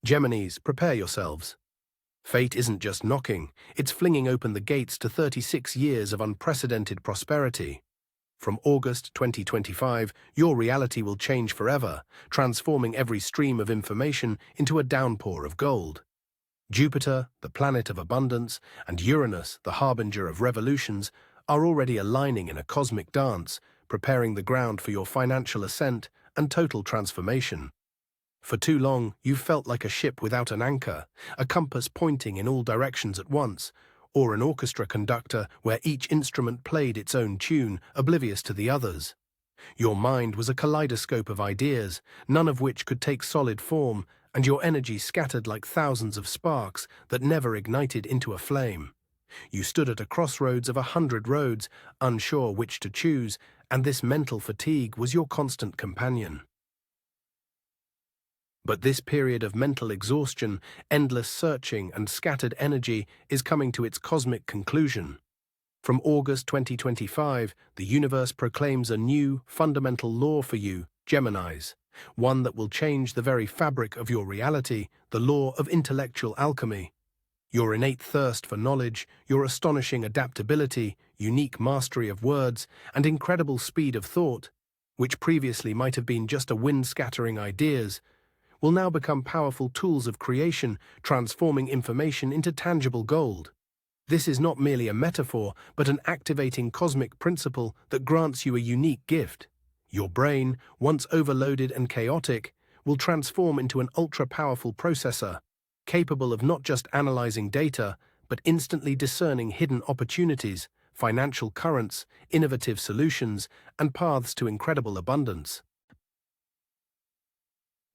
Geminis, prepare yourselves. Fate isn't just knocking, it's flinging open the gates to 36 years of unprecedented prosperity. From August 2025, your reality will change forever, transforming every stream of information into a downpour of gold. Jupiter, the planet of abundance, and Uranus, the harbinger of revolutions, are already aligning in a cosmic dance, preparing the ground for your financial ascent and total transformation. For too long, you've felt like a ship without an anchor, a compass pointing in all directions at once, or an orchestra conductor where each instrument played its own tune, oblivious to the others. Your mind was a kaleidoscope of ideas, none of which could take solid form, and your energy scattered like thousands of sparks that never ignited into a flame. You stood at a crossroads of 100 roads, unsure which to choose, and this mental fatigue was your constant companion. But this period of mental exhaustion, endless searching, and scattered energy is coming to its cosmic conclusion. From August 2025, the universe proclaims a new, fundamental law for you, Geminis, one that will change the very fabric of your reality, the law of intellectual alchemy. Your innate thirst for knowledge, your astonishing adaptability, unique mastery of words, and incredible speed of thought, which previously might have been just a wind-scattering ideas, will now become powerful tools of creation, transforming information into tangible gold. This is not merely a metaphor, but an activating cosmic principle that grants you a unique gift. Your brain, once overloaded and chaotic, will transform into an ultra-powerful processor, capable of not just analyzing data, but instantly discerning hidden opportunities, financial currents, innovative solutions, and paths to incredible abundance.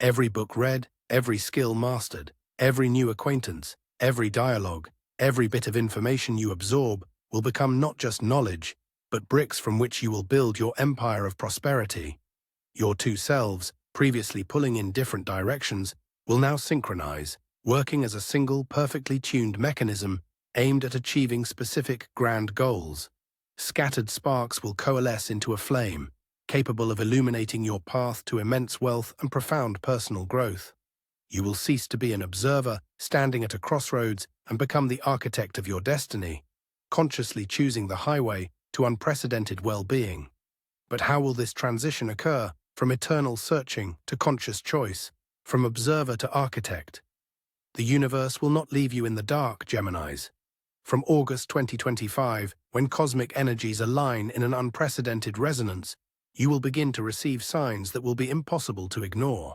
Every book read, every skill mastered, every new acquaintance, every dialogue, every bit of information you absorb will become not just knowledge, but bricks from which you will build your empire of prosperity. Your two selves, previously pulling in different directions, will now synchronize, working as a single, perfectly tuned mechanism aimed at achieving specific grand goals. Scattered sparks will coalesce into a flame, capable of illuminating your path to immense wealth and profound personal growth. You will cease to be an observer, standing at a crossroads, and become the architect of your destiny, consciously choosing the highway to unprecedented well-being. But how will this transition occur, from eternal searching to conscious choice, from observer to architect? The universe will not leave you in the dark, Geminis. From August 2025, when cosmic energies align in an unprecedented resonance, you will begin to receive signs that will be impossible to ignore.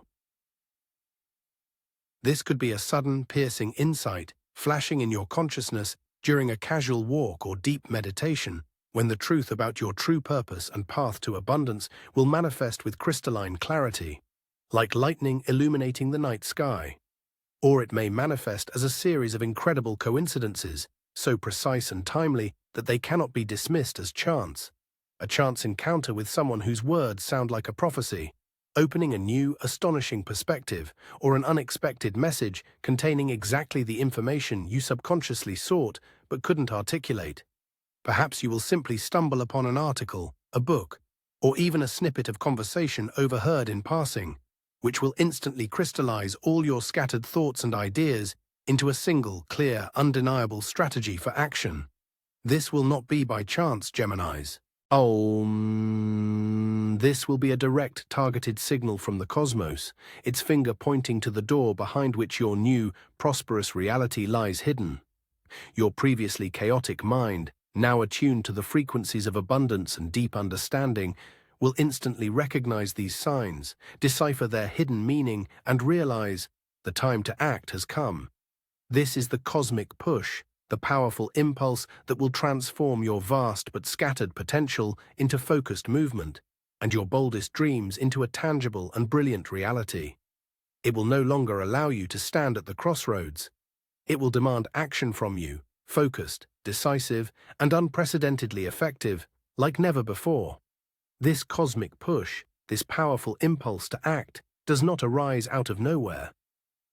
This could be a sudden, piercing insight, flashing in your consciousness during a casual walk or deep meditation, when the truth about your true purpose and path to abundance will manifest with crystalline clarity, like lightning illuminating the night sky. Or it may manifest as a series of incredible coincidences, so precise and timely that they cannot be dismissed as chance. A chance encounter with someone whose words sound like a prophecy, opening a new, astonishing perspective, or an unexpected message containing exactly the information you subconsciously sought but couldn't articulate. Perhaps you will simply stumble upon an article, a book, or even a snippet of conversation overheard in passing, which will instantly crystallize all your scattered thoughts and ideas into a single, clear, undeniable strategy for action. This will not be by chance, Geminis. This will be a direct, targeted signal from the cosmos, its finger pointing to the door behind which your new, prosperous reality lies hidden. Your previously chaotic mind, now attuned to the frequencies of abundance and deep understanding, will instantly recognize these signs, decipher their hidden meaning, and realize the time to act has come. This is the cosmic push, the powerful impulse that will transform your vast but scattered potential into focused movement, and your boldest dreams into a tangible and brilliant reality. It will no longer allow you to stand at the crossroads. It will demand action from you, focused, decisive, and unprecedentedly effective, like never before. This cosmic push, this powerful impulse to act, does not arise out of nowhere.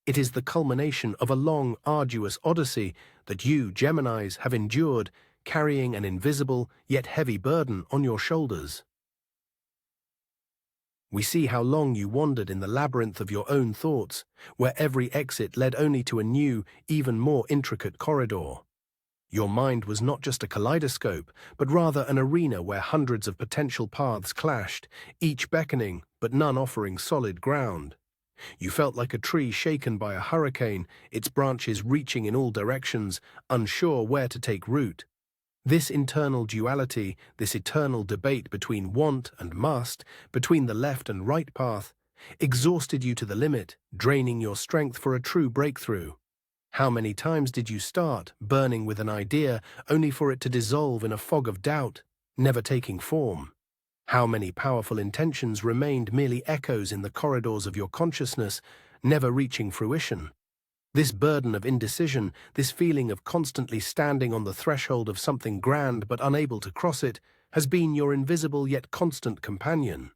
It is the culmination of a long, arduous odyssey that you, Geminis, have endured, carrying an invisible yet heavy burden on your shoulders. We see how long you wandered in the labyrinth of your own thoughts, where every exit led only to a new, even more intricate corridor. Your mind was not just a kaleidoscope, but rather an arena where hundreds of potential paths clashed, each beckoning, but none offering solid ground. You felt like a tree shaken by a hurricane, its branches reaching in all directions, unsure where to take root. This internal duality, this eternal debate between want and must, between the left and right path, exhausted you to the limit, draining your strength for a true breakthrough. How many times did you start, burning with an idea, only for it to dissolve in a fog of doubt, never taking form? How many powerful intentions remained merely echoes in the corridors of your consciousness, never reaching fruition? This burden of indecision, this feeling of constantly standing on the threshold of something grand but unable to cross it, has been your invisible yet constant companion.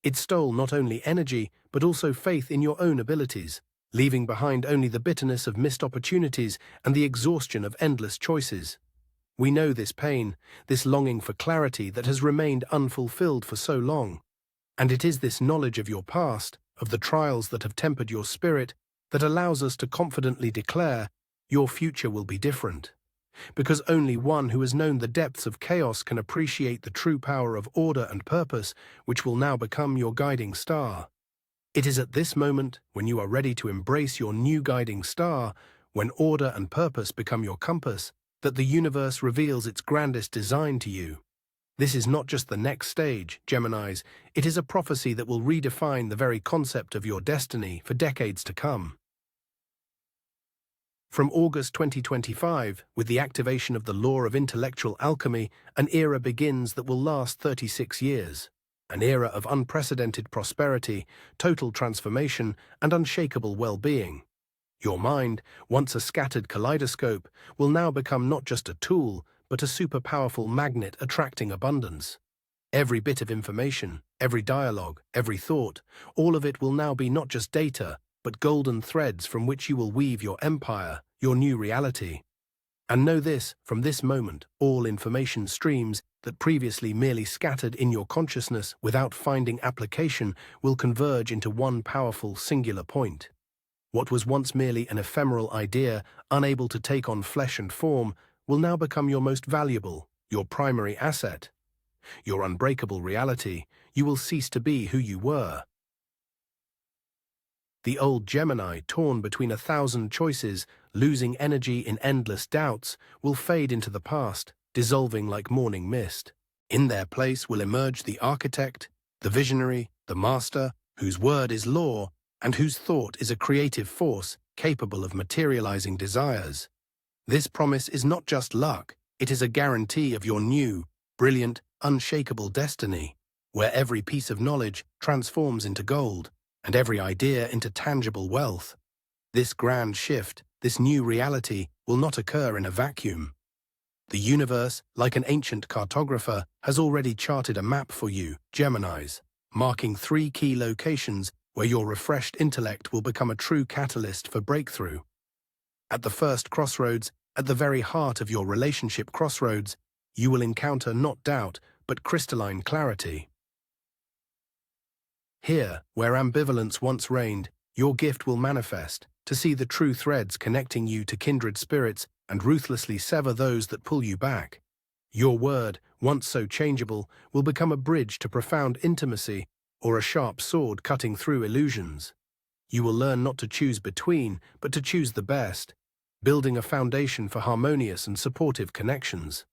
It stole not only energy, but also faith in your own abilities, leaving behind only the bitterness of missed opportunities and the exhaustion of endless choices. We know this pain, this longing for clarity that has remained unfulfilled for so long. And it is this knowledge of your past, of the trials that have tempered your spirit, that allows us to confidently declare, your future will be different. Because only one who has known the depths of chaos can appreciate the true power of order and purpose, which will now become your guiding star. It is at this moment, when you are ready to embrace your new guiding star, when order and purpose become your compass, that the universe reveals its grandest design to you. This is not just the next stage, Geminis, it is a prophecy that will redefine the very concept of your destiny for decades to come. From August 2025, with the activation of the law of intellectual alchemy, an era begins that will last 36 years. An era of unprecedented prosperity, total transformation, and unshakable well-being. Your mind, once a scattered kaleidoscope, will now become not just a tool, but a super-powerful magnet attracting abundance. Every bit of information, every dialogue, every thought, all of it will now be not just data, but golden threads from which you will weave your empire, your new reality. And know this, from this moment, all information streams that previously merely scattered in your consciousness without finding application will converge into one powerful singular point. What was once merely an ephemeral idea, unable to take on flesh and form, will now become your most valuable, your primary asset. Your unbreakable reality, you will cease to be who you were. The old Gemini, torn between 1,000 choices, losing energy in endless doubts, will fade into the past, dissolving like morning mist. In their place will emerge the architect, the visionary, the master, whose word is law, and whose thought is a creative force capable of materializing desires. This promise is not just luck, it is a guarantee of your new, brilliant, unshakable destiny, where every piece of knowledge transforms into gold, and every idea into tangible wealth. This grand shift, this new reality, will not occur in a vacuum. The universe, like an ancient cartographer, has already charted a map for you, Geminis, marking 3 key locations where your refreshed intellect will become a true catalyst for breakthrough. At the first crossroads, at the very heart of your relationship crossroads, you will encounter not doubt, but crystalline clarity. Here, where ambivalence once reigned, your gift will manifest, to see the true threads connecting you to kindred spirits and ruthlessly sever those that pull you back. Your word, once so changeable, will become a bridge to profound intimacy or a sharp sword cutting through illusions. You will learn not to choose between, but to choose the best, building a foundation for harmonious and supportive connections.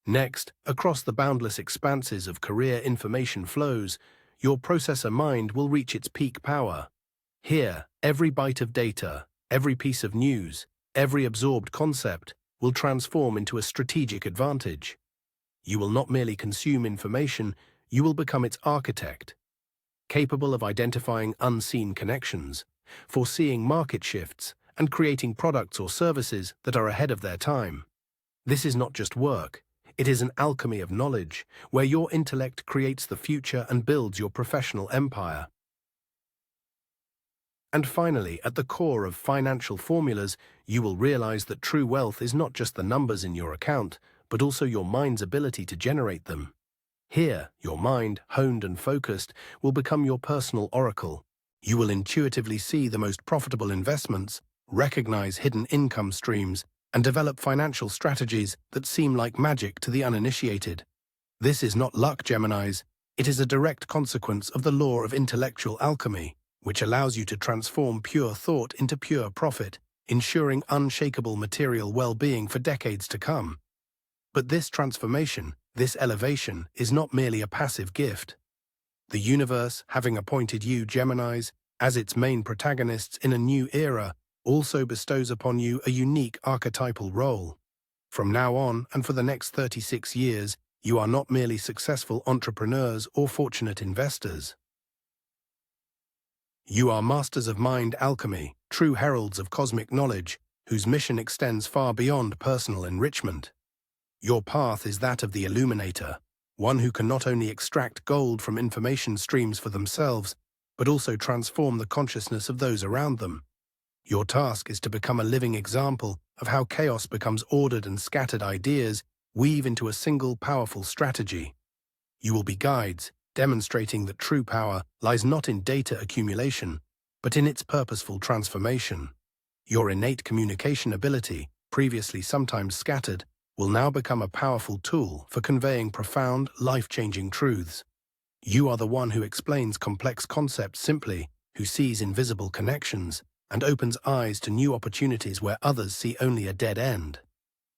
Next, across the boundless expanses of career information flows, your processor mind will reach its peak power. Here, every byte of data, every piece of news, every absorbed concept will transform into a strategic advantage. You will not merely consume information, you will become its architect, capable of identifying unseen connections, foreseeing market shifts, and creating products or services that are ahead of their time. This is not just work, it is an alchemy of knowledge, where your intellect creates the future and builds your professional empire. And finally, at the core of financial formulas, you will realize that true wealth is not just the numbers in your account, but also your mind's ability to generate them. Here, your mind, honed and focused, will become your personal oracle. You will intuitively see the most profitable investments, recognize hidden income streams, and develop financial strategies that seem like magic to the uninitiated. This is not luck, Geminis. It is a direct consequence of the law of intellectual alchemy, which allows you to transform pure thought into pure profit, ensuring unshakable material well-being for decades to come. But this transformation, this elevation, is not merely a passive gift. The universe, having appointed you, Geminis, as its main protagonists in a new era, also bestows upon you a unique archetypal role. From now on, and for the next 36 years, you are not merely successful entrepreneurs or fortunate investors. You are masters of mind alchemy, true heralds of cosmic knowledge, whose mission extends far beyond personal enrichment. Your path is that of the illuminator, one who can not only extract gold from information streams for themselves, but also transform the consciousness of those around them. Your task is to become a living example of how chaos becomes ordered and scattered ideas weave into a single powerful strategy. You will be guides, demonstrating that true power lies not in data accumulation, but in its purposeful transformation. Your innate communication ability, previously sometimes scattered, will now become a powerful tool for conveying profound, life-changing truths. You are the one who explains complex concepts simply, who sees invisible connections, and opens eyes to new opportunities where others see only a dead end.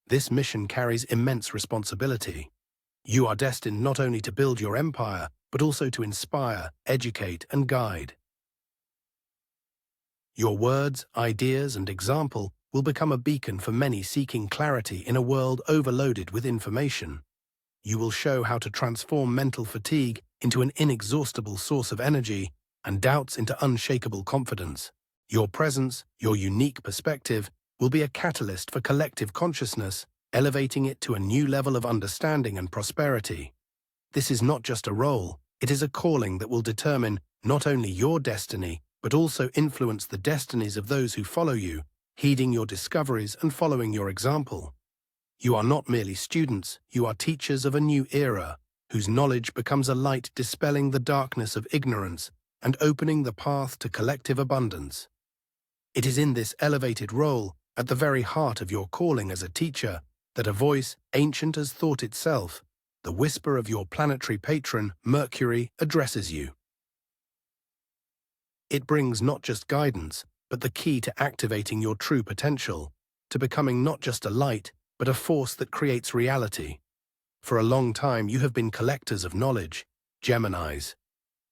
This mission carries immense responsibility. You are destined not only to build your empire, but also to inspire, educate, and guide. Your words, ideas, and example will become a beacon for many seeking clarity in a world overloaded with information. You will show how to transform mental fatigue into an inexhaustible source of energy and doubts into unshakable confidence. Your presence, your unique perspective, will be a catalyst for collective consciousness, elevating it to a new level of understanding and prosperity. This is not just a role, it is a calling that will determine not only your destiny, but also influence the destinies of those who follow you, heeding your discoveries and following your example. You are not merely students, you are teachers of a new era, whose knowledge becomes a light dispelling the darkness of ignorance and opening the path to collective abundance. It is in this elevated role, at the very heart of your calling as a teacher, that a voice, ancient as thought itself, the whisper of your planetary patron, Mercury, addresses you. It brings not just guidance, but the key to activating your true potential, to becoming not just a light, but a force that creates reality. For a long time you have been collectors of knowledge, Geminis.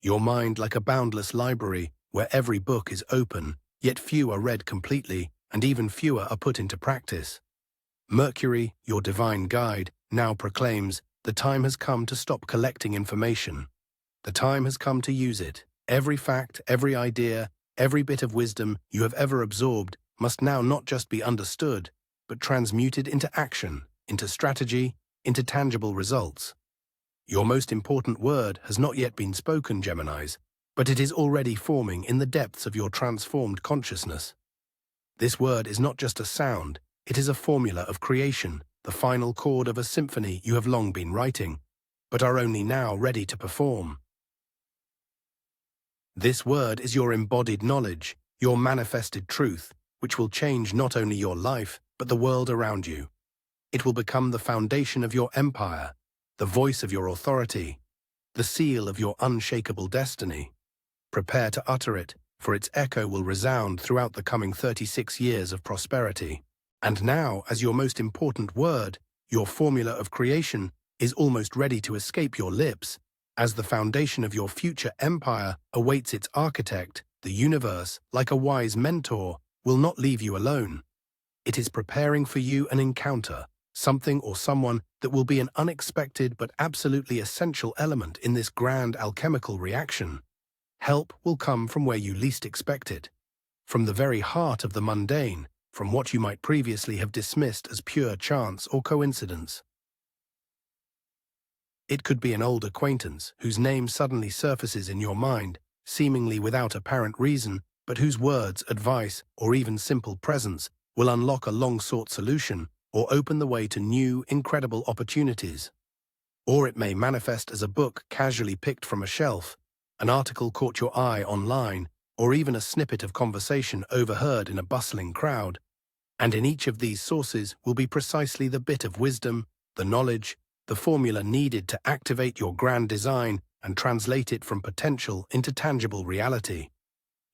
Your mind like a boundless library, where every book is open, yet few are read completely, and even fewer are put into practice. Mercury, your divine guide, now proclaims, the time has come to stop collecting information. The time has come to use it. Every fact, every idea, every bit of wisdom you have ever absorbed must now not just be understood, but transmuted into action, into strategy, into tangible results. Your most important word has not yet been spoken, Geminis, but it is already forming in the depths of your transformed consciousness. This word is not just a sound, it is a formula of creation, the final chord of a symphony you have long been writing, but are only now ready to perform. This word is your embodied knowledge, your manifested truth, which will change not only your life, but the world around you. It will become the foundation of your empire, the voice of your authority, the seal of your unshakable destiny. Prepare to utter it, for its echo will resound throughout the coming 36 years of prosperity. And now, as your most important word, your formula of creation is almost ready to escape your lips, as the foundation of your future empire awaits its architect. The universe, like a wise mentor, will not leave you alone. It is preparing for you an encounter, something or someone that will be an unexpected but absolutely essential element in this grand alchemical reaction. Help will come from where you least expect it, from the very heart of the mundane, from what you might previously have dismissed as pure chance or coincidence. It could be an old acquaintance whose name suddenly surfaces in your mind, seemingly without apparent reason, but whose words, advice, or even simple presence will unlock a long-sought solution or open the way to new, incredible opportunities. Or it may manifest as a book casually picked from a shelf, an article caught your eye online, or even a snippet of conversation overheard in a bustling crowd. And in each of these sources will be precisely the bit of wisdom, the knowledge, the formula needed to activate your grand design and translate it from potential into tangible reality.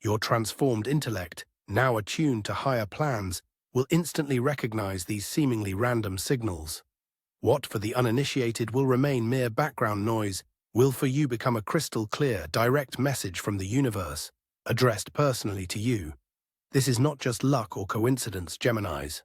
Your transformed intellect, now attuned to higher plans, will instantly recognize these seemingly random signals. What for the uninitiated will remain mere background noise will for you become a crystal clear, direct message from the universe, addressed personally to you. This is not just luck or coincidence, Geminis.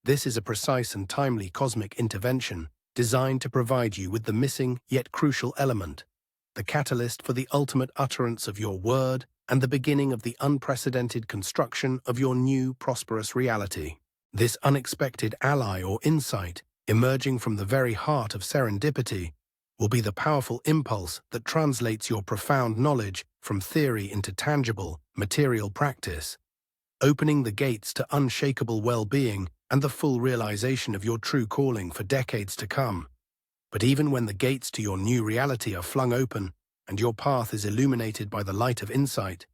This is a precise and timely cosmic intervention designed to provide you with the missing yet crucial element, the catalyst for the ultimate utterance of your word and the beginning of the unprecedented construction of your new prosperous reality. This unexpected ally or insight, emerging from the very heart of serendipity, will be the powerful impulse that translates your profound knowledge from theory into tangible, material practice, opening the gates to unshakable well-being and the full realization of your true calling for decades to come. But even when the gates to your new reality are flung open and your path is illuminated by the light of insight,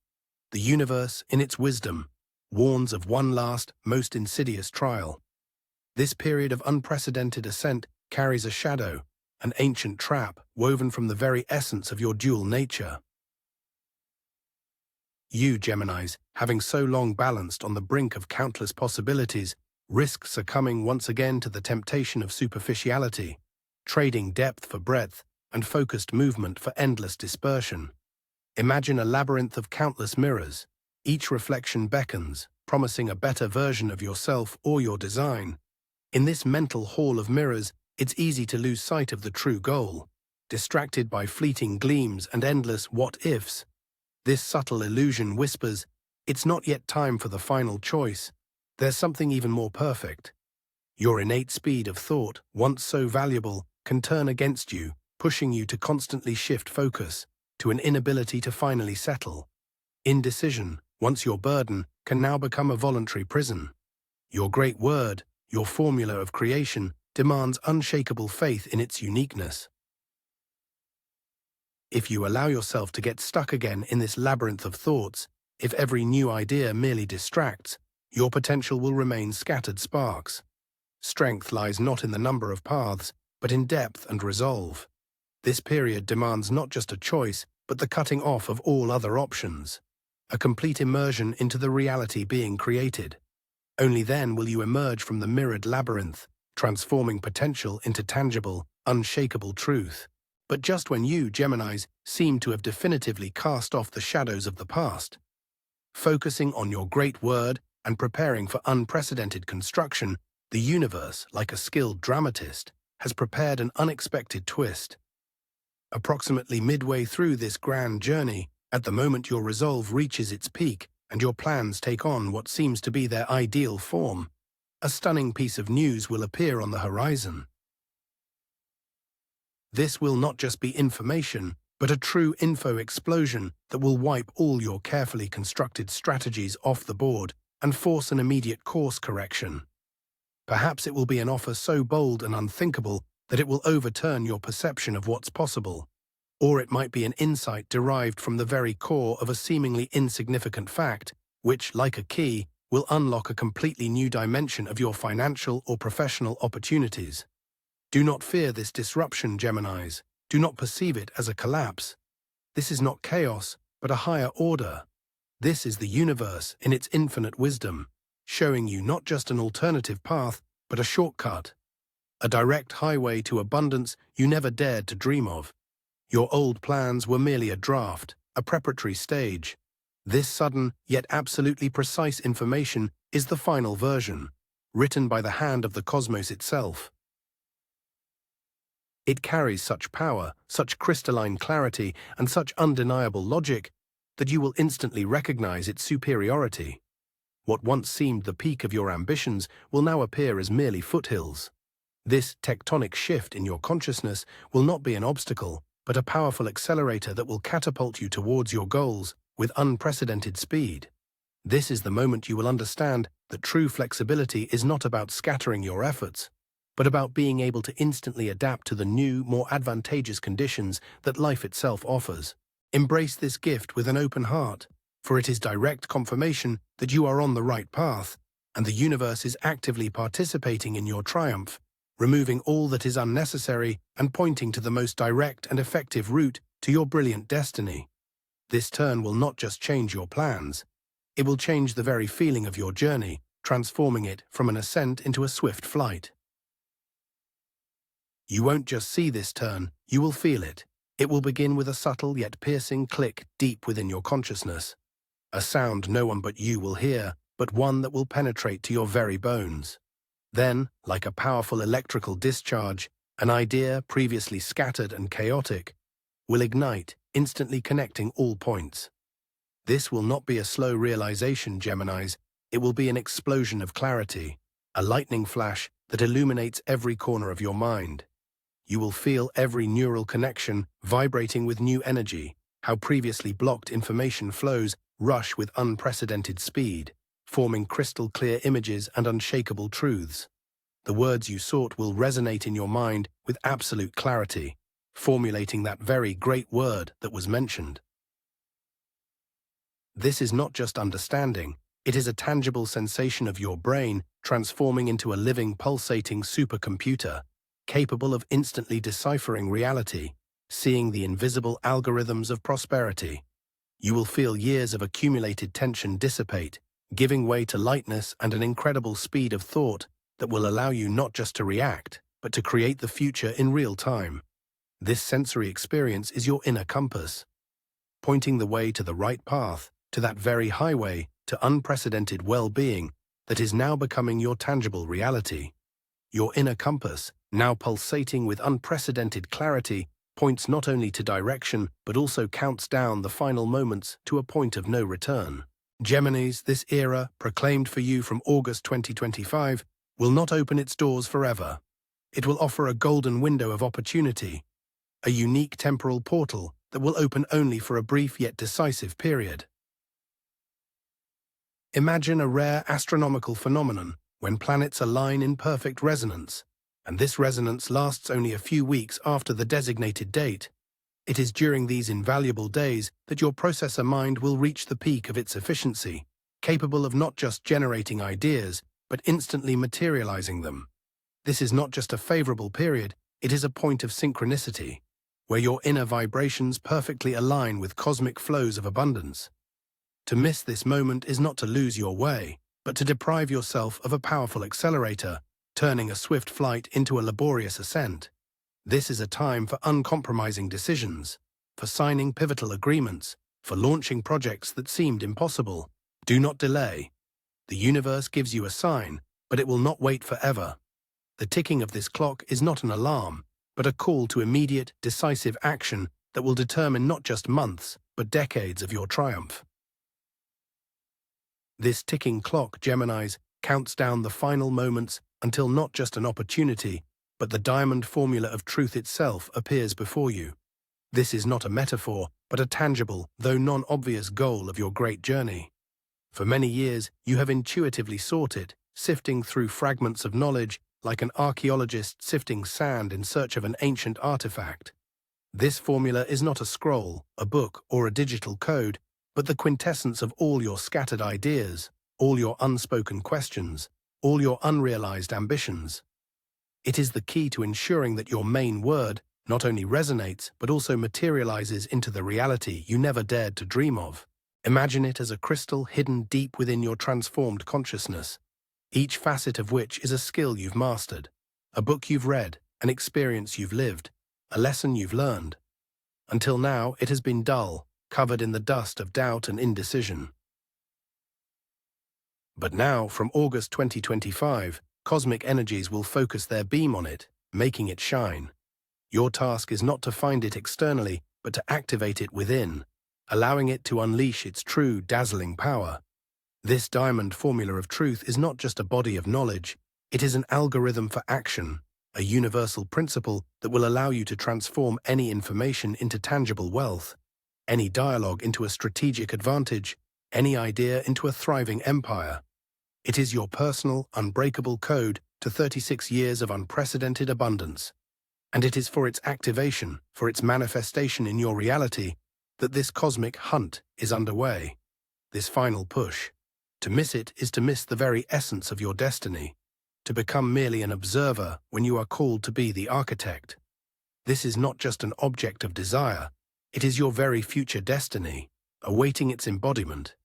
the universe, in its wisdom, warns of one last, most insidious trial. This period of unprecedented ascent carries a shadow, an ancient trap woven from the very essence of your dual nature. You, Geminis, having so long balanced on the brink of countless possibilities, risk succumbing once again to the temptation of superficiality, trading depth for breadth and focused movement for endless dispersion. Imagine a labyrinth of countless mirrors. Each reflection beckons, promising a better version of yourself or your design. In this mental hall of mirrors, it's easy to lose sight of the true goal, distracted by fleeting gleams and endless what-ifs. This subtle illusion whispers, it's not yet time for the final choice. There's something even more perfect. Your innate speed of thought, once so valuable, can turn against you, pushing you to constantly shift focus, to an inability to finally settle. Indecision, once your burden, can now become a voluntary prison. Your great word, your formula of creation, demands unshakable faith in its uniqueness. If you allow yourself to get stuck again in this labyrinth of thoughts, if every new idea merely distracts, your potential will remain scattered sparks. Strength lies not in the number of paths, but in depth and resolve. This period demands not just a choice, but the cutting off of all other options. A complete immersion into the reality being created. Only then will you emerge from the mirrored labyrinth, transforming potential into tangible, unshakable truth. But just when you, Geminis, seem to have definitively cast off the shadows of the past, focusing on your great word and preparing for unprecedented construction, the universe, like a skilled dramatist, has prepared an unexpected twist. Approximately midway through this grand journey, at the moment your resolve reaches its peak and your plans take on what seems to be their ideal form, a stunning piece of news will appear on the horizon. This will not just be information, but a true info explosion that will wipe all your carefully constructed strategies off the board and force an immediate course correction. Perhaps it will be an offer so bold and unthinkable that it will overturn your perception of what's possible. Or it might be an insight derived from the very core of a seemingly insignificant fact, which, like a key, will unlock a completely new dimension of your financial or professional opportunities. Do not fear this disruption, Geminis. Do not perceive it as a collapse. This is not chaos, but a higher order. This is the universe in its infinite wisdom, showing you not just an alternative path, but a shortcut, a direct highway to abundance you never dared to dream of. Your old plans were merely a draft, a preparatory stage. This sudden, yet absolutely precise information is the final version, written by the hand of the cosmos itself. It carries such power, such crystalline clarity, and such undeniable logic that you will instantly recognize its superiority. What once seemed the peak of your ambitions will now appear as merely foothills. This tectonic shift in your consciousness will not be an obstacle, but a powerful accelerator that will catapult you towards your goals with unprecedented speed. This is the moment you will understand that true flexibility is not about scattering your efforts, but about being able to instantly adapt to the new, more advantageous conditions that life itself offers. Embrace this gift with an open heart, for it is direct confirmation that you are on the right path, and the universe is actively participating in your triumph, removing all that is unnecessary and pointing to the most direct and effective route to your brilliant destiny. This turn will not just change your plans, it will change the very feeling of your journey, transforming it from an ascent into a swift flight. You won't just see this turn, you will feel it. It will begin with a subtle yet piercing click deep within your consciousness. A sound no one but you will hear, but one that will penetrate to your very bones. Then, like a powerful electrical discharge, an idea previously scattered and chaotic will ignite, instantly connecting all points. This will not be a slow realization, Geminis. It will be an explosion of clarity, a lightning flash that illuminates every corner of your mind. You will feel every neural connection vibrating with new energy, how previously blocked information flows rush with unprecedented speed, forming crystal-clear images and unshakable truths. The words you sought will resonate in your mind with absolute clarity, formulating that very great word that was mentioned. This is not just understanding, it is a tangible sensation of your brain transforming into a living, pulsating supercomputer, capable of instantly deciphering reality, seeing the invisible algorithms of prosperity. You will feel years of accumulated tension dissipate, giving way to lightness and an incredible speed of thought that will allow you not just to react, but to create the future in real time. This sensory experience is your inner compass, pointing the way to the right path, to that very highway to unprecedented well-being that is now becoming your tangible reality. Your inner compass, now pulsating with unprecedented clarity, points not only to direction but also counts down the final moments to a point of no return. Geminis, this era, proclaimed for you from August 2025, will not open its doors forever. It will offer a golden window of opportunity, a unique temporal portal that will open only for a brief yet decisive period. Imagine a rare astronomical phenomenon when planets align in perfect resonance, and this resonance lasts only a few weeks after the designated date. It is during these invaluable days that your processor mind will reach the peak of its efficiency, capable of not just generating ideas, but instantly materializing them. This is not just a favorable period, it is a point of synchronicity, where your inner vibrations perfectly align with cosmic flows of abundance. To miss this moment is not to lose your way, but to deprive yourself of a powerful accelerator, turning a swift flight into a laborious ascent. This is a time for uncompromising decisions, for signing pivotal agreements, for launching projects that seemed impossible. Do not delay. The universe gives you a sign, but it will not wait forever. The ticking of this clock is not an alarm, but a call to immediate, decisive action that will determine not just months, but decades of your triumph. This ticking clock, Geminis, counts down the final moments until not just an opportunity, but the diamond formula of truth itself appears before you. This is not a metaphor, but a tangible, though non-obvious goal of your great journey. For many years, you have intuitively sought it, sifting through fragments of knowledge like an archaeologist sifting sand in search of an ancient artifact. This formula is not a scroll, a book, or a digital code, but the quintessence of all your scattered ideas, all your unspoken questions, all your unrealized ambitions. It is the key to ensuring that your main word not only resonates, but also materializes into the reality you never dared to dream of. Imagine it as a crystal hidden deep within your transformed consciousness, each facet of which is a skill you've mastered, a book you've read, an experience you've lived, a lesson you've learned. Until now, it has been dull, covered in the dust of doubt and indecision. But now, from August 2025, cosmic energies will focus their beam on it, making it shine. Your task is not to find it externally, but to activate it within, allowing it to unleash its true, dazzling power. This diamond formula of truth is not just a body of knowledge, it is an algorithm for action, a universal principle that will allow you to transform any information into tangible wealth, any dialogue into a strategic advantage, any idea into a thriving empire. It is your personal, unbreakable code to 36 years of unprecedented abundance. And it is for its activation, for its manifestation in your reality, that this cosmic hunt is underway. This final push. To miss it is to miss the very essence of your destiny, to become merely an observer when you are called to be the architect. This is not just an object of desire, it is your very future destiny, awaiting its embodiment.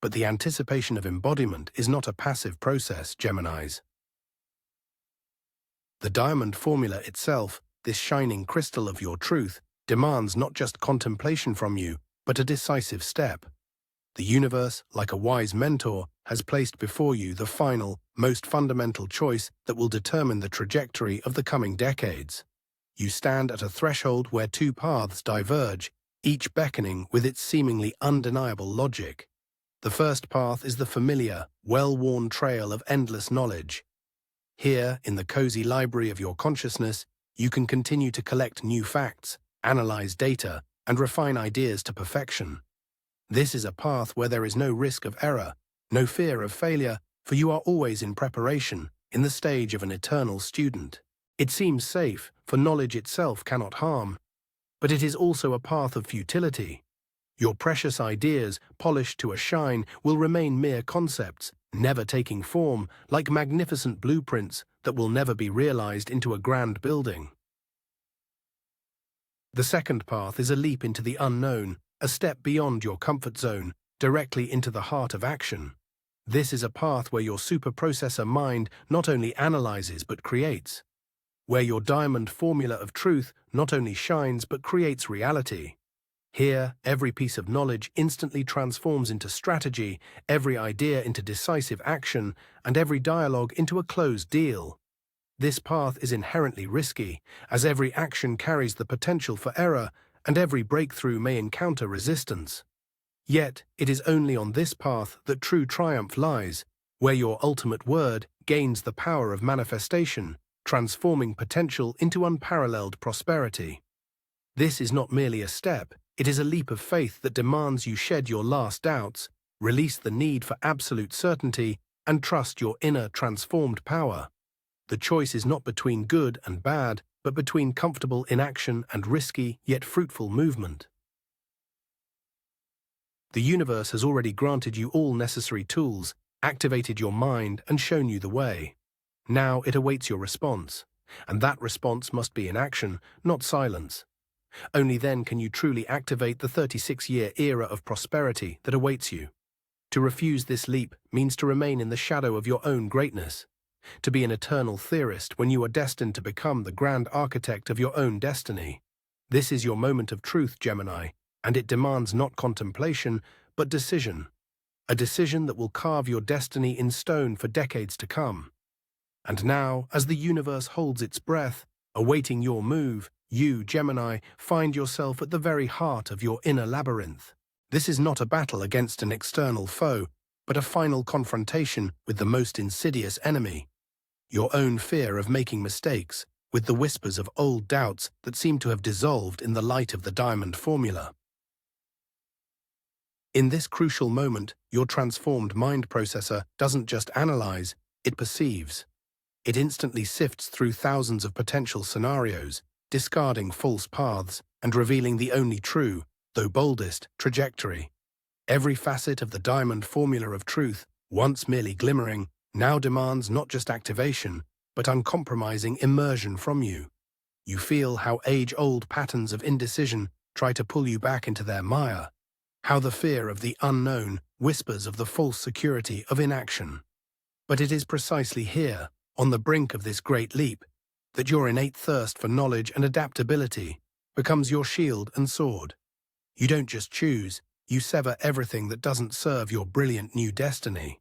But the anticipation of embodiment is not a passive process, Geminis. The diamond formula itself, this shining crystal of your truth, demands not just contemplation from you, but a decisive step. The universe, like a wise mentor, has placed before you the final, most fundamental choice that will determine the trajectory of the coming decades. You stand at a threshold where two paths diverge, each beckoning with its seemingly undeniable logic. The first path is the familiar, well-worn trail of endless knowledge. Here, in the cozy library of your consciousness, you can continue to collect new facts, analyze data, and refine ideas to perfection. This is a path where there is no risk of error, no fear of failure, for you are always in preparation, in the stage of an eternal student. It seems safe, for knowledge itself cannot harm. But it is also a path of futility. Your precious ideas, polished to a shine, will remain mere concepts, never taking form, like magnificent blueprints that will never be realized into a grand building. The second path is a leap into the unknown, a step beyond your comfort zone, directly into the heart of action. This is a path where your superprocessor mind not only analyzes but creates, where your diamond formula of truth not only shines but creates reality. Here, every piece of knowledge instantly transforms into strategy, every idea into decisive action, and every dialogue into a closed deal. This path is inherently risky, as every action carries the potential for error, and every breakthrough may encounter resistance. Yet, it is only on this path that true triumph lies, where your ultimate word gains the power of manifestation, transforming potential into unparalleled prosperity. This is not merely a step, it is a leap of faith that demands you shed your last doubts, release the need for absolute certainty, and trust your inner transformed power. The choice is not between good and bad, but between comfortable inaction and risky yet fruitful movement. The universe has already granted you all necessary tools, activated your mind, and shown you the way. Now it awaits your response, and that response must be in action, not silence. Only then can you truly activate the 36-year era of prosperity that awaits you. To refuse this leap means to remain in the shadow of your own greatness, to be an eternal theorist when you are destined to become the grand architect of your own destiny. This is your moment of truth, Gemini, and it demands not contemplation, but decision. A decision that will carve your destiny in stone for decades to come. And now, as the universe holds its breath, awaiting your move, you, Gemini, find yourself at the very heart of your inner labyrinth. This is not a battle against an external foe, but a final confrontation with the most insidious enemy. Your own fear of making mistakes, with the whispers of old doubts that seem to have dissolved in the light of the diamond formula. In this crucial moment, your transformed mind processor doesn't just analyze, it perceives. It instantly sifts through thousands of potential scenarios, discarding false paths and revealing the only true, though boldest, trajectory. Every facet of the diamond formula of truth, once merely glimmering, now demands not just activation, but uncompromising immersion from you. You feel how age-old patterns of indecision try to pull you back into their mire, how the fear of the unknown whispers of the false security of inaction. But it is precisely here, on the brink of this great leap, that your innate thirst for knowledge and adaptability becomes your shield and sword. You don't just choose, you sever everything that doesn't serve your brilliant new destiny.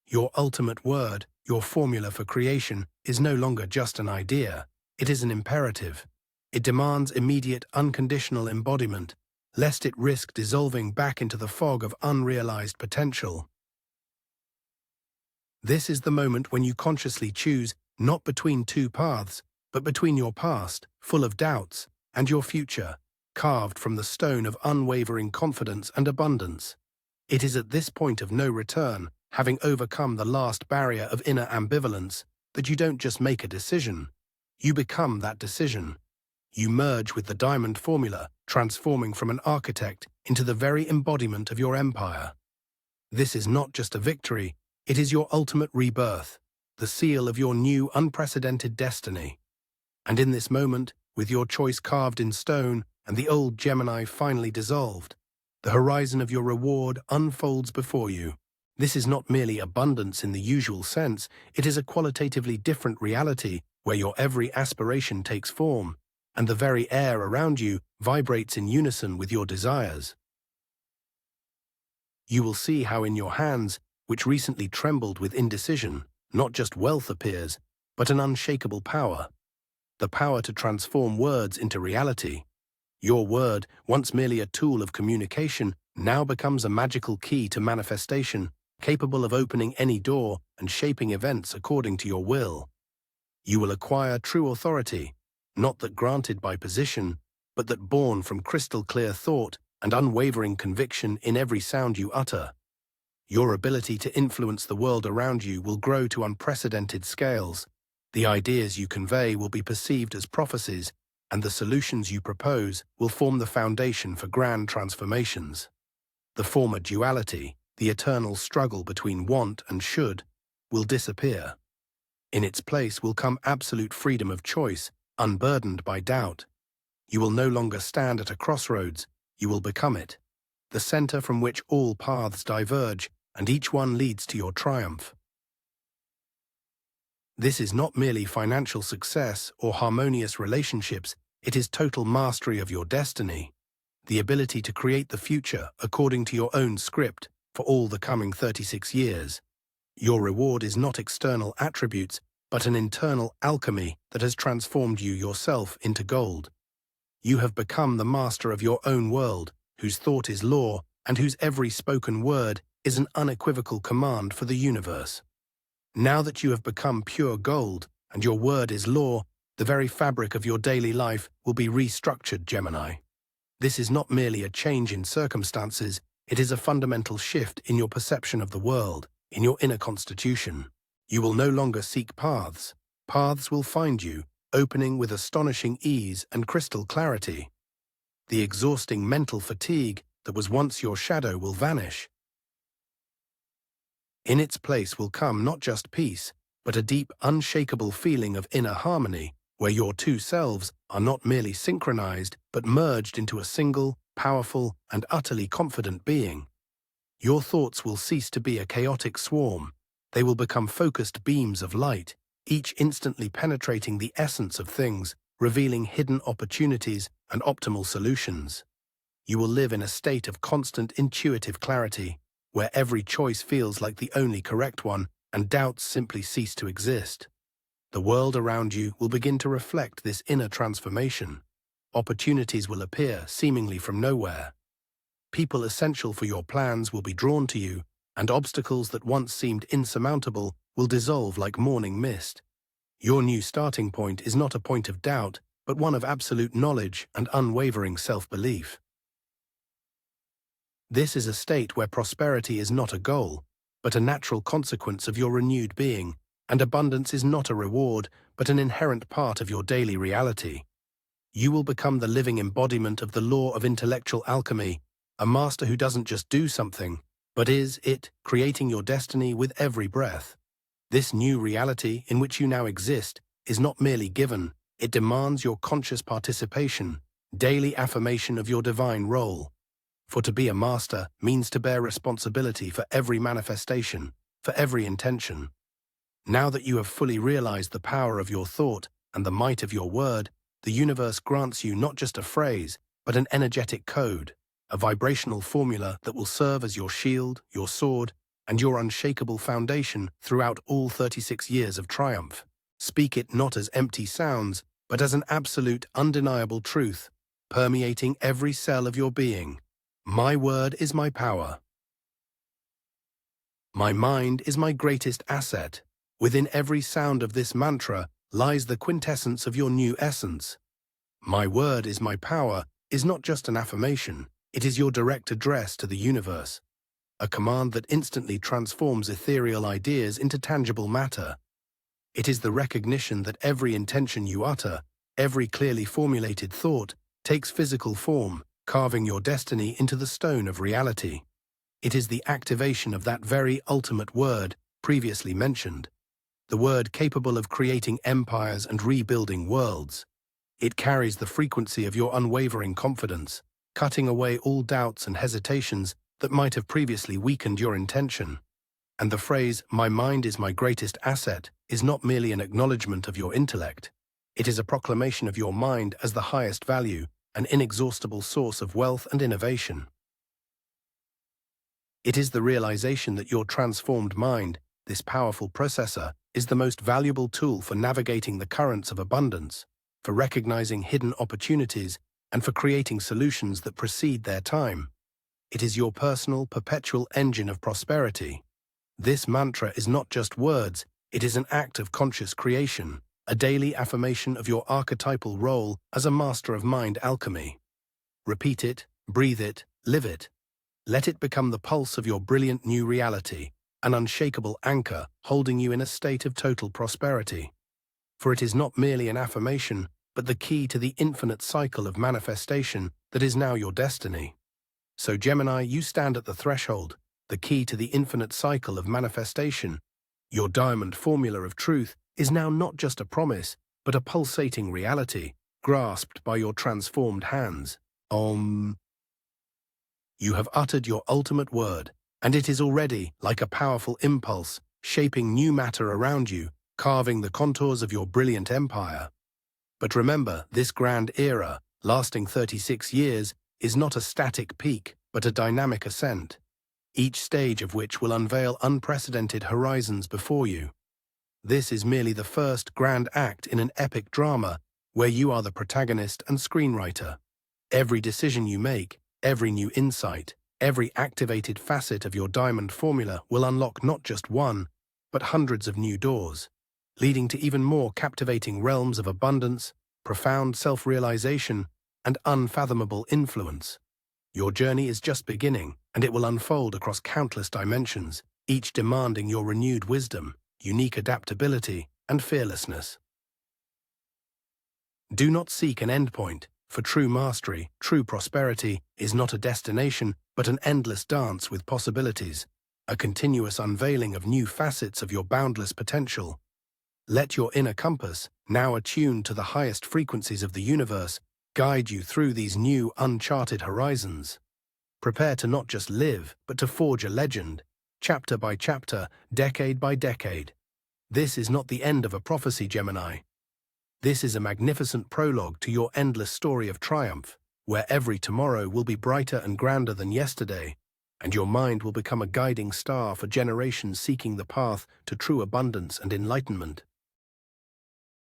Your ultimate word, your formula for creation, is no longer just an idea, it is an imperative. It demands immediate, unconditional embodiment, lest it risk dissolving back into the fog of unrealized potential. This is the moment when you consciously choose not between two paths, but between your past, full of doubts, and your future, carved from the stone of unwavering confidence and abundance. It is at this point of no return, having overcome the last barrier of inner ambivalence, that you don't just make a decision, you become that decision. You merge with the diamond formula, transforming from an architect into the very embodiment of your empire. This is not just a victory, it is your ultimate rebirth, the seal of your new unprecedented destiny. And in this moment, with your choice carved in stone and the old Gemini finally dissolved, the horizon of your reward unfolds before you. This is not merely abundance in the usual sense, it is a qualitatively different reality where your every aspiration takes form, and the very air around you vibrates in unison with your desires. You will see how in your hands, which recently trembled with indecision, not just wealth appears, but an unshakable power. The power to transform words into reality. Your word, once merely a tool of communication, now becomes a magical key to manifestation, capable of opening any door and shaping events according to your will. You will acquire true authority, not that granted by position, but that born from crystal-clear thought and unwavering conviction in every sound you utter. Your ability to influence the world around you will grow to unprecedented scales. The ideas you convey will be perceived as prophecies, and the solutions you propose will form the foundation for grand transformations. The former duality, the eternal struggle between want and should, will disappear. In its place will come absolute freedom of choice, unburdened by doubt. You will no longer stand at a crossroads, you will become it, the center from which all paths diverge, and each one leads to your triumph. This is not merely financial success or harmonious relationships, it is total mastery of your destiny, the ability to create the future according to your own script for all the coming 36 years. Your reward is not external attributes, but an internal alchemy that has transformed you yourself into gold. You have become the master of your own world, whose thought is law and whose every spoken word is an unequivocal command for the universe. Now that you have become pure gold and your word is law, the very fabric of your daily life will be restructured, Gemini. This is not merely a change in circumstances, it is a fundamental shift in your perception of the world, in your inner constitution. You will no longer seek paths. Paths will find you, opening with astonishing ease and crystal clarity. The exhausting mental fatigue that was once your shadow will vanish. In its place will come not just peace, but a deep, unshakable feeling of inner harmony, where your two selves are not merely synchronized, but merged into a single, powerful, and utterly confident being. Your thoughts will cease to be a chaotic swarm. They will become focused beams of light, each instantly penetrating the essence of things, revealing hidden opportunities and optimal solutions. You will live in a state of constant intuitive clarity, where every choice feels like the only correct one and doubts simply cease to exist. The world around you will begin to reflect this inner transformation. Opportunities will appear seemingly from nowhere. People essential for your plans will be drawn to you, and obstacles that once seemed insurmountable will dissolve like morning mist. Your new starting point is not a point of doubt, but one of absolute knowledge and unwavering self-belief. This is a state where prosperity is not a goal, but a natural consequence of your renewed being, and abundance is not a reward, but an inherent part of your daily reality. You will become the living embodiment of the law of intellectual alchemy, a master who doesn't just do something, but is it, creating your destiny with every breath. This new reality in which you now exist is not merely given, it demands your conscious participation, daily affirmation of your divine role. For to be a master means to bear responsibility for every manifestation, for every intention. Now that you have fully realized the power of your thought and the might of your word, the universe grants you not just a phrase, but an energetic code, a vibrational formula that will serve as your shield, your sword, and your unshakable foundation throughout all 36 years of triumph. Speak it not as empty sounds, but as an absolute, undeniable truth, permeating every cell of your being. My word is my power. My mind is my greatest asset. Within every sound of this mantra lies the quintessence of your new essence. My word is my power is not just an affirmation, it is your direct address to the universe, a command that instantly transforms ethereal ideas into tangible matter. It is the recognition that every intention you utter, every clearly formulated thought, takes physical form, carving your destiny into the stone of reality. It is the activation of that very ultimate word previously mentioned, the word capable of creating empires and rebuilding worlds. It carries the frequency of your unwavering confidence, cutting away all doubts and hesitations that might have previously weakened your intention. And the phrase, "My mind is my greatest asset," is not merely an acknowledgement of your intellect. It is a proclamation of your mind as the highest value, an inexhaustible source of wealth and innovation. It is the realization that your transformed mind, this powerful processor, is the most valuable tool for navigating the currents of abundance, for recognizing hidden opportunities, and for creating solutions that precede their time. It is your personal, perpetual engine of prosperity. This mantra is not just words, it is an act of conscious creation, a daily affirmation of your archetypal role as a master of mind alchemy. Repeat it, breathe it, live it. Let it become the pulse of your brilliant new reality, an unshakable anchor holding you in a state of total prosperity. For it is not merely an affirmation, but the key to the infinite cycle of manifestation that is now your destiny. So Gemini, you stand at the threshold, the key to the infinite cycle of manifestation. Your diamond formula of truth is now not just a promise, but a pulsating reality, grasped by your transformed hands. Om. You have uttered your ultimate word, and it is already, like a powerful impulse, shaping new matter around you, carving the contours of your brilliant empire. But remember, this grand era, lasting 36 years, is not a static peak, but a dynamic ascent, each stage of which will unveil unprecedented horizons before you. This is merely the first grand act in an epic drama, where you are the protagonist and screenwriter. Every decision you make, every new insight, every activated facet of your diamond formula will unlock not just one, but hundreds of new doors, leading to even more captivating realms of abundance, profound self-realization, and unfathomable influence. Your journey is just beginning, and it will unfold across countless dimensions, each demanding your renewed wisdom, unique adaptability, and fearlessness. Do not seek an endpoint, for true mastery, true prosperity, is not a destination, but an endless dance with possibilities, a continuous unveiling of new facets of your boundless potential. Let your inner compass, now attuned to the highest frequencies of the universe, guide you through these new, uncharted horizons. Prepare to not just live, but to forge a legend, chapter by chapter, decade by decade. This is not the end of a prophecy, Gemini. This is a magnificent prologue to your endless story of triumph, where every tomorrow will be brighter and grander than yesterday, and your mind will become a guiding star for generations seeking the path to true abundance and enlightenment.